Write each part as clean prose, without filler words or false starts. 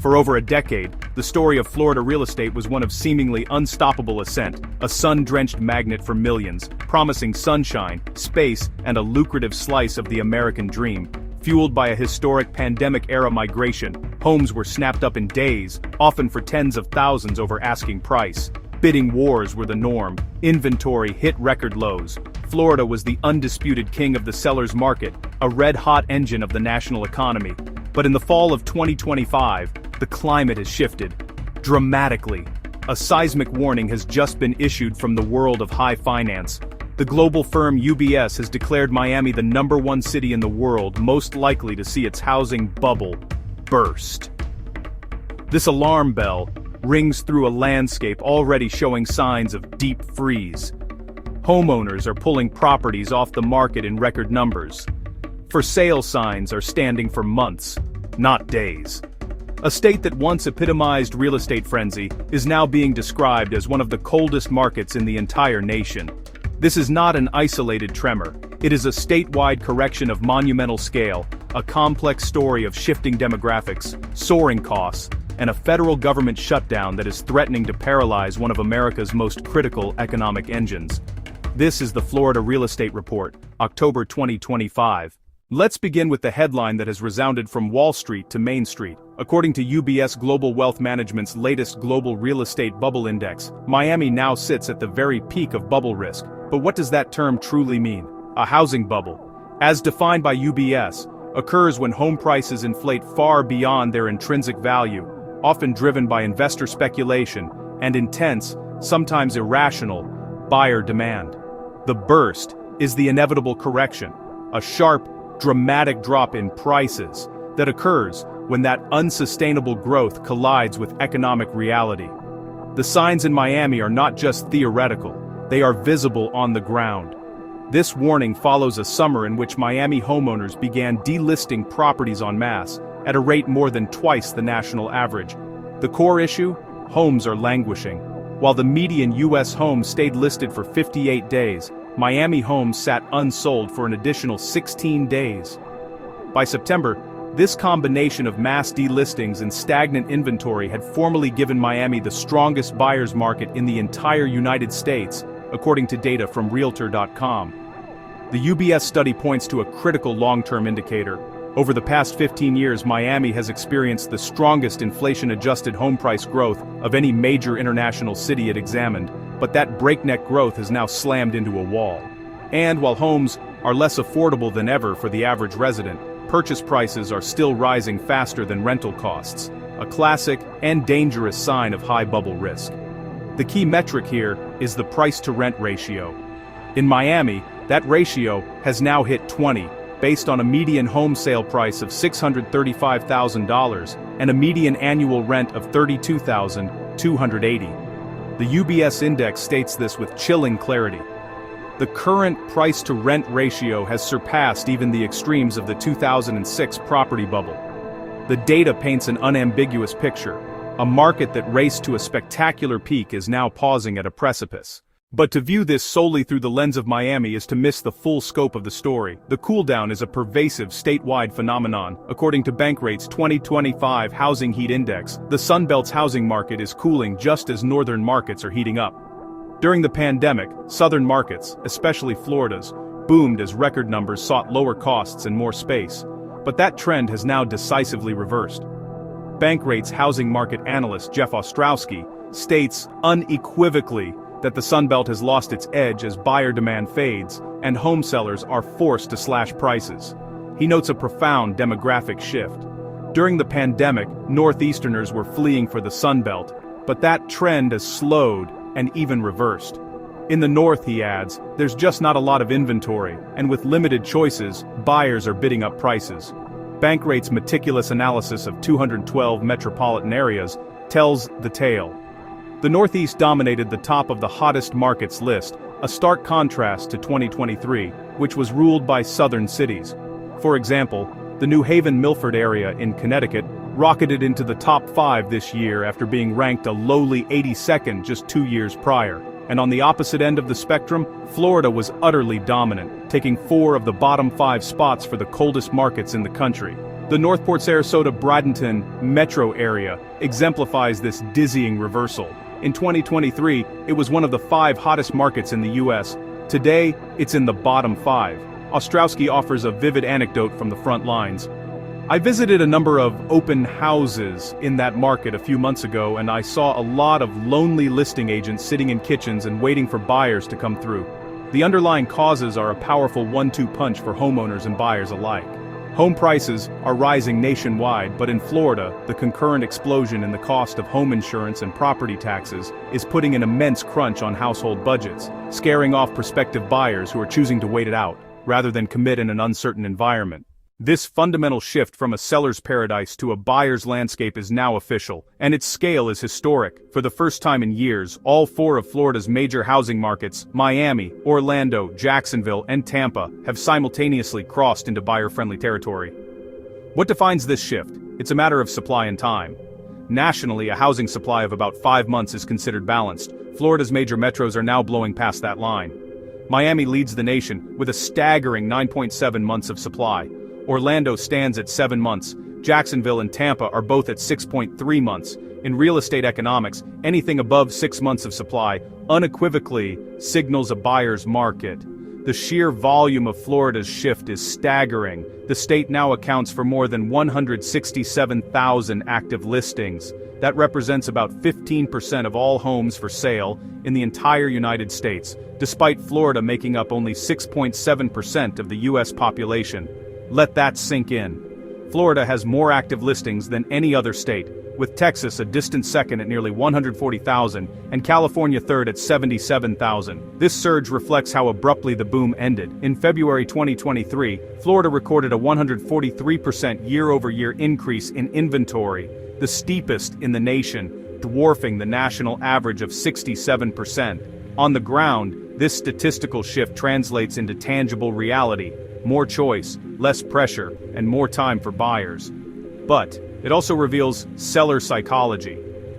For over a decade, the story of Florida real estate was one of seemingly unstoppable ascent, a sun-drenched magnet for millions, promising sunshine, space, and a lucrative slice of the American dream. Fueled by a historic pandemic-era migration, homes were snapped up in days, often for tens of thousands over asking price. Bidding wars were the norm, inventory hit record lows. Florida was the undisputed king of the seller's market, a red-hot engine of the national economy. But in the fall of 2025, the climate has shifted dramatically. A seismic warning has just been issued from the world of high finance. The global firm UBS has declared Miami the #1 city in the world most likely to see its housing bubble burst. This alarm bell rings through a landscape already showing signs of deep freeze. Homeowners are pulling properties off the market in record numbers. For sale signs are standing for months, not days. A state that once epitomized real estate frenzy is now being described as one of the coldest markets in the entire nation. This is not an isolated tremor. It is a statewide correction of monumental scale, a complex story of shifting demographics, soaring costs, and a federal government shutdown that is threatening to paralyze one of America's most critical economic engines. This is the Florida Real Estate Report, October 2025. Let's begin with the headline that has resounded from Wall Street to Main Street. According to UBS Global Wealth Management's latest Global Real Estate Bubble Index, Miami now sits at the very peak of bubble risk. But what does that term truly mean? A housing bubble, as defined by UBS, occurs when home prices inflate far beyond their intrinsic value, often driven by investor speculation and intense, sometimes irrational, buyer demand. The burst is the inevitable correction, a sharp, dramatic drop in prices that occurs when that unsustainable growth collides with economic reality. The signs in Miami are not just theoretical, they are visible on the ground. This warning follows a summer in which Miami homeowners began delisting properties en masse, at a rate more than twice the national average. The core issue? Homes are languishing. While the median U.S. home stayed listed for 58 days, Miami homes sat unsold for an additional 16 days. By September, this combination of mass delistings and stagnant inventory had formally given Miami the strongest buyer's market in the entire United States, according to data from Realtor.com. The UBS study points to a critical long-term indicator. Over the past 15 years, Miami has experienced the strongest inflation-adjusted home price growth of any major international city it examined, but that breakneck growth has now slammed into a wall. And while homes are less affordable than ever for the average resident, purchase prices are still rising faster than rental costs, a classic and dangerous sign of high bubble risk. The key metric here is the price-to-rent ratio. In Miami, that ratio has now hit 20, based on a median home sale price of $635,000 and a median annual rent of $32,280. The UBS index states this with chilling clarity. The current price-to-rent ratio has surpassed even the extremes of the 2006 property bubble. The data paints an unambiguous picture. A market that raced to a spectacular peak is now pausing at a precipice. But to view this solely through the lens of Miami is to miss the full scope of the story. The cooldown is a pervasive statewide phenomenon. According to Bankrate's 2025 Housing Heat Index, the Sunbelt's housing market is cooling just as northern markets are heating up. During the pandemic, southern markets, especially Florida's, boomed as record numbers sought lower costs and more space. But that trend has now decisively reversed. Bankrate's housing market analyst Jeff Ostrowski states unequivocally that the Sunbelt has lost its edge as buyer demand fades, and home sellers are forced to slash prices. He notes a profound demographic shift. During the pandemic, Northeasterners were fleeing for the Sunbelt, but that trend has slowed and even reversed. In the North, he adds, there's just not a lot of inventory, and with limited choices, buyers are bidding up prices. Bankrate's meticulous analysis of 212 metropolitan areas tells the tale. The Northeast dominated the top of the hottest markets list, a stark contrast to 2023, which was ruled by southern cities. For example, the New Haven-Milford area in Connecticut rocketed into the top 5 this year after being ranked a lowly 82nd just 2 years prior. And on the opposite end of the spectrum, Florida was utterly dominant, taking 4 of the bottom 5 spots for the coldest markets in the country. The North Port-Sarasota metro area exemplifies this dizzying reversal. In 2023, it was one of the 5 hottest markets in the US. Today, it's in the bottom 5. Ostrowski offers a vivid anecdote from the front lines. I visited a number of open houses in that market a few months ago, and I saw a lot of lonely listing agents sitting in kitchens and waiting for buyers to come through. The underlying causes are a powerful 1-2 punch for homeowners and buyers alike. Home prices are rising nationwide, but in Florida, the concurrent explosion in the cost of home insurance and property taxes is putting an immense crunch on household budgets, scaring off prospective buyers who are choosing to wait it out, rather than commit in an uncertain environment. This fundamental shift from a seller's paradise to a buyer's landscape is now official, and its scale is historic. For the first time in years, all 4 of Florida's major housing markets, Miami, Orlando, Jacksonville, and Tampa, have simultaneously crossed into buyer-friendly territory. What defines this shift? It's a matter of supply and time. Nationally, a housing supply of about 5 months is considered balanced. Florida's major metros are now blowing past that line. Miami leads the nation with a staggering 9.7 months of supply. Orlando stands at 7 months. Jacksonville and Tampa are both at 6.3 months. In real estate economics, anything above 6 months of supply unequivocally signals a buyer's market. The sheer volume of Florida's shift is staggering. The state now accounts for more than 167,000 active listings. That represents about 15% of all homes for sale in the entire United States, despite Florida making up only 6.7% of the U.S. population. Let that sink in. Florida has more active listings than any other state, with Texas a distant second at nearly 140,000 and California third at 77,000. This surge reflects how abruptly the boom ended. In February 2023, Florida recorded a 143% year-over-year increase in inventory, the steepest in the nation, dwarfing the national average of 67%. On the ground, this statistical shift translates into tangible reality: more choice, less pressure, and more time for buyers. But it also reveals seller psychology.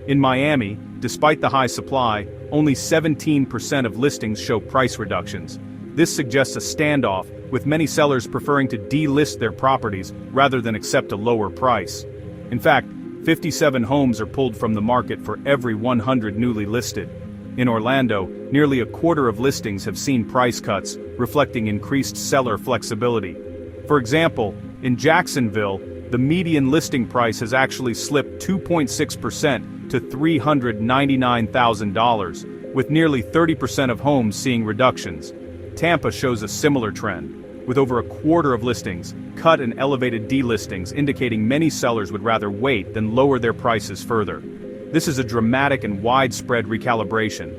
In Miami, despite the high supply, only 17% of listings show price reductions. This suggests a standoff, with many sellers preferring to delist their properties rather than accept a lower price. In fact, 57 homes are pulled from the market for every 100 newly listed. In Orlando, nearly a quarter of listings have seen price cuts, reflecting increased seller flexibility. For example, in Jacksonville, the median listing price has actually slipped 2.6% to $399,000, with nearly 30% of homes seeing reductions. Tampa shows a similar trend, with over a quarter of listings cut and elevated delistings, indicating many sellers would rather wait than lower their prices further. This is a dramatic and widespread recalibration,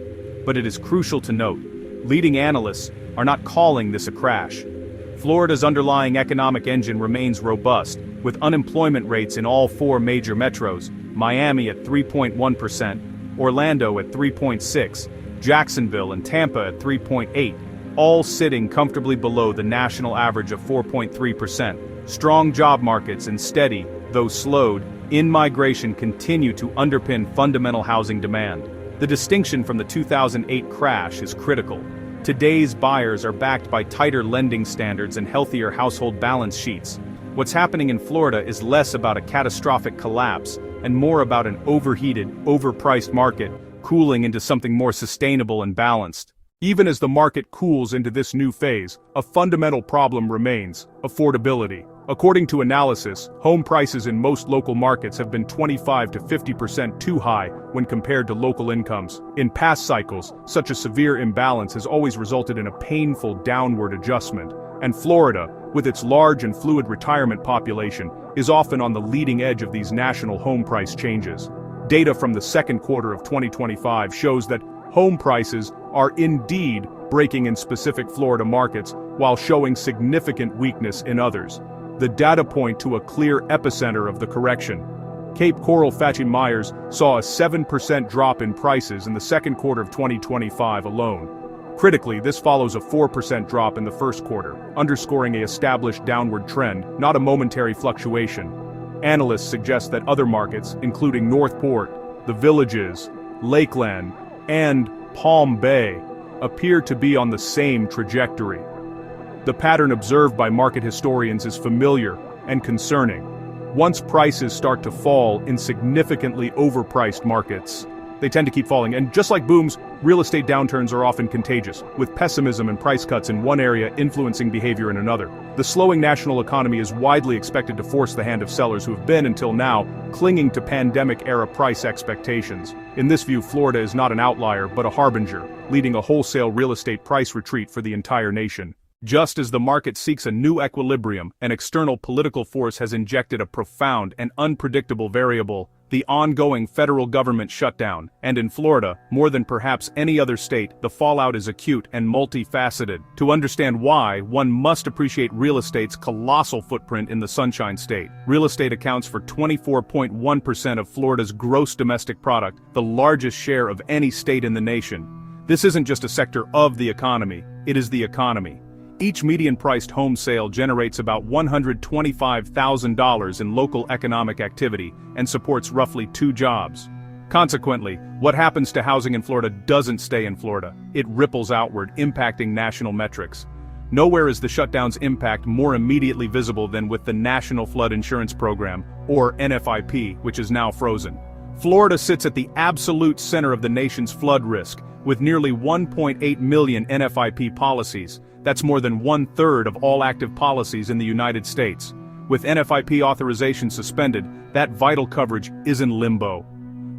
but it is crucial to note, leading analysts are not calling this a crash. Florida's underlying economic engine remains robust, with unemployment rates in all 4 major metros, Miami at 3.1%, Orlando at 3.6%, Jacksonville and Tampa at 3.8%, all sitting comfortably below the national average of 4.3%. Strong job markets and steady, though slowed, in-migration continue to underpin fundamental housing demand. The distinction from the 2008 crash is critical. Today's buyers are backed by tighter lending standards and healthier household balance sheets. What's happening in Florida is less about a catastrophic collapse and more about an overheated, overpriced market cooling into something more sustainable and balanced. Even as the market cools into this new phase, a fundamental problem remains: affordability. According to analysis, home prices in most local markets have been 25 to 50% too high when compared to local incomes. In past cycles, such a severe imbalance has always resulted in a painful downward adjustment, and Florida, with its large and fluid retirement population, is often on the leading edge of these national home price changes. Data from the second quarter of 2025 shows that home prices are indeed breaking in specific Florida markets while showing significant weakness in others. The data point to a clear epicenter of the correction. Cape Coral Myers saw a 7% drop in prices in the second quarter of 2025 alone. Critically, this follows a 4% drop in the first quarter, underscoring an established downward trend, not a momentary fluctuation. Analysts suggest that other markets, including North Port, the Villages, Lakeland, and Palm Bay, appear to be on the same trajectory. The pattern observed by market historians is familiar and concerning. Once prices start to fall in significantly overpriced markets, they tend to keep falling, and just like booms, real estate downturns are often contagious, with pessimism and price cuts in one area influencing behavior in another. The slowing national economy is widely expected to force the hand of sellers who have been, until now, clinging to pandemic-era price expectations. In this view, Florida is not an outlier but a harbinger, leading a wholesale real estate price retreat for the entire nation. Just as the market seeks a new equilibrium, an external political force has injected a profound and unpredictable variable: the ongoing federal government shutdown. And in Florida, more than perhaps any other state, the fallout is acute and multifaceted. To understand why, one must appreciate real estate's colossal footprint in the Sunshine State. Real estate accounts for 24.1% of Florida's gross domestic product, the largest share of any state in the nation. This isn't just a sector of the economy, it is the economy. Each median-priced home sale generates about $125,000 in local economic activity and supports roughly 2 jobs. Consequently, what happens to housing in Florida doesn't stay in Florida. It ripples outward, impacting national metrics. Nowhere is the shutdown's impact more immediately visible than with the National Flood Insurance Program, or NFIP, which is now frozen. Florida sits at the absolute center of the nation's flood risk, with nearly 1.8 million NFIP policies. That's more than 1/3 of all active policies in the United States. With NFIP authorization suspended, that vital coverage is in limbo.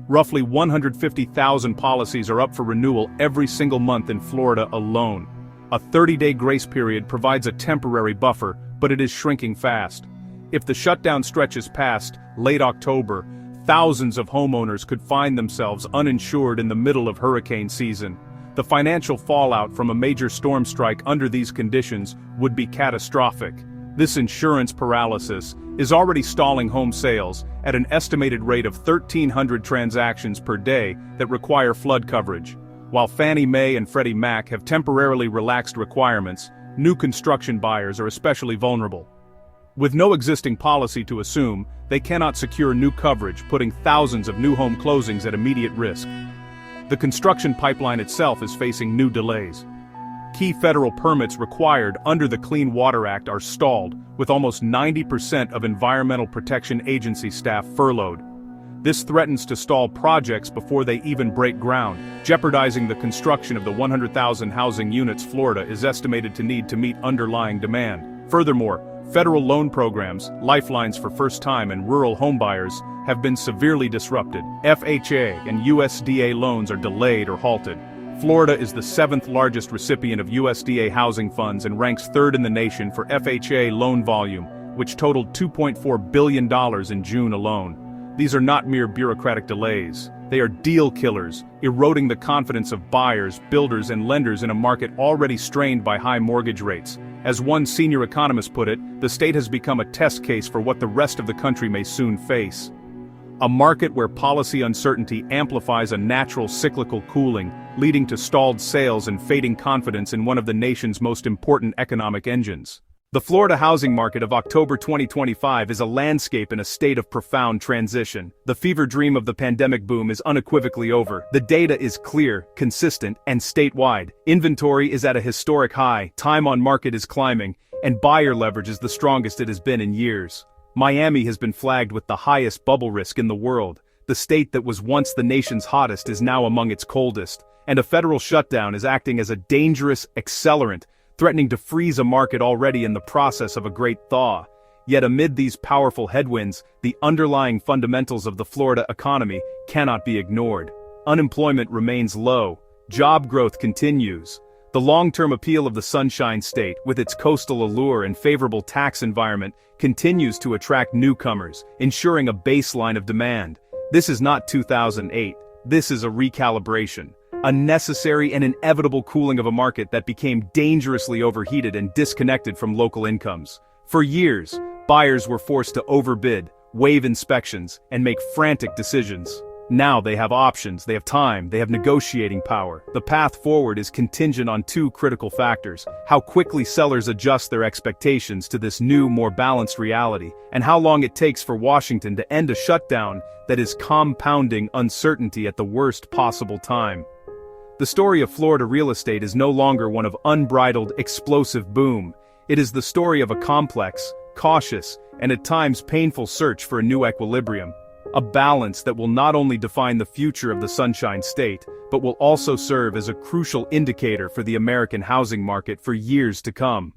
Roughly 150,000 policies are up for renewal every single month in Florida alone. A 30-day grace period provides a temporary buffer, but it is shrinking fast. If the shutdown stretches past late October, thousands of homeowners could find themselves uninsured in the middle of hurricane season. The financial fallout from a major storm strike under these conditions would be catastrophic. This insurance paralysis is already stalling home sales at an estimated rate of 1,300 transactions per day that require flood coverage. While Fannie Mae and Freddie Mac have temporarily relaxed requirements, new construction buyers are especially vulnerable. With no existing policy to assume, they cannot secure new coverage, putting thousands of new home closings at immediate risk. The construction pipeline itself is facing new delays. Key federal permits required under the Clean Water Act are stalled, with almost 90% of Environmental Protection Agency staff furloughed. This threatens to stall projects before they even break ground, jeopardizing the construction of the 100,000 housing units Florida is estimated to need to meet underlying demand. Furthermore, federal loan programs, lifelines for first-time and rural homebuyers, have been severely disrupted. FHA and USDA loans are delayed or halted. Florida is the 7th largest recipient of USDA housing funds and ranks 3rd in the nation for FHA loan volume, which totaled $2.4 billion in June alone. These are not mere bureaucratic delays. They are deal killers, eroding the confidence of buyers, builders, and lenders in a market already strained by high mortgage rates. As one senior economist put it, the state has become a test case for what the rest of the country may soon face. A market where policy uncertainty amplifies a natural cyclical cooling, leading to stalled sales and fading confidence in one of the nation's most important economic engines. The Florida housing market of October 2025 is a landscape in a state of profound transition. The fever dream of the pandemic boom is unequivocally over. The data is clear, consistent, and statewide. Inventory is at a historic high, time on market is climbing, and buyer leverage is the strongest it has been in years. Miami has been flagged with the highest bubble risk in the world. The state that was once the nation's hottest is now among its coldest, and a federal shutdown is acting as a dangerous accelerant, threatening to freeze a market already in the process of a great thaw. Yet amid these powerful headwinds, the underlying fundamentals of the Florida economy cannot be ignored. Unemployment remains low, job growth continues. The long-term appeal of the Sunshine State, with its coastal allure and favorable tax environment, continues to attract newcomers, ensuring a baseline of demand. This is not 2008. This is a recalibration, a necessary and inevitable cooling of a market that became dangerously overheated and disconnected from local incomes. For years, buyers were forced to overbid, waive inspections, and make frantic decisions. Now they have options, they have time, they have negotiating power. The path forward is contingent on 2 critical factors: how quickly sellers adjust their expectations to this new, more balanced reality, and how long it takes for Washington to end a shutdown that is compounding uncertainty at the worst possible time. The story of Florida real estate is no longer one of unbridled, explosive boom. It is the story of a complex, cautious, and at times painful search for a new equilibrium. A balance that will not only define the future of the Sunshine State, but will also serve as a crucial indicator for the American housing market for years to come.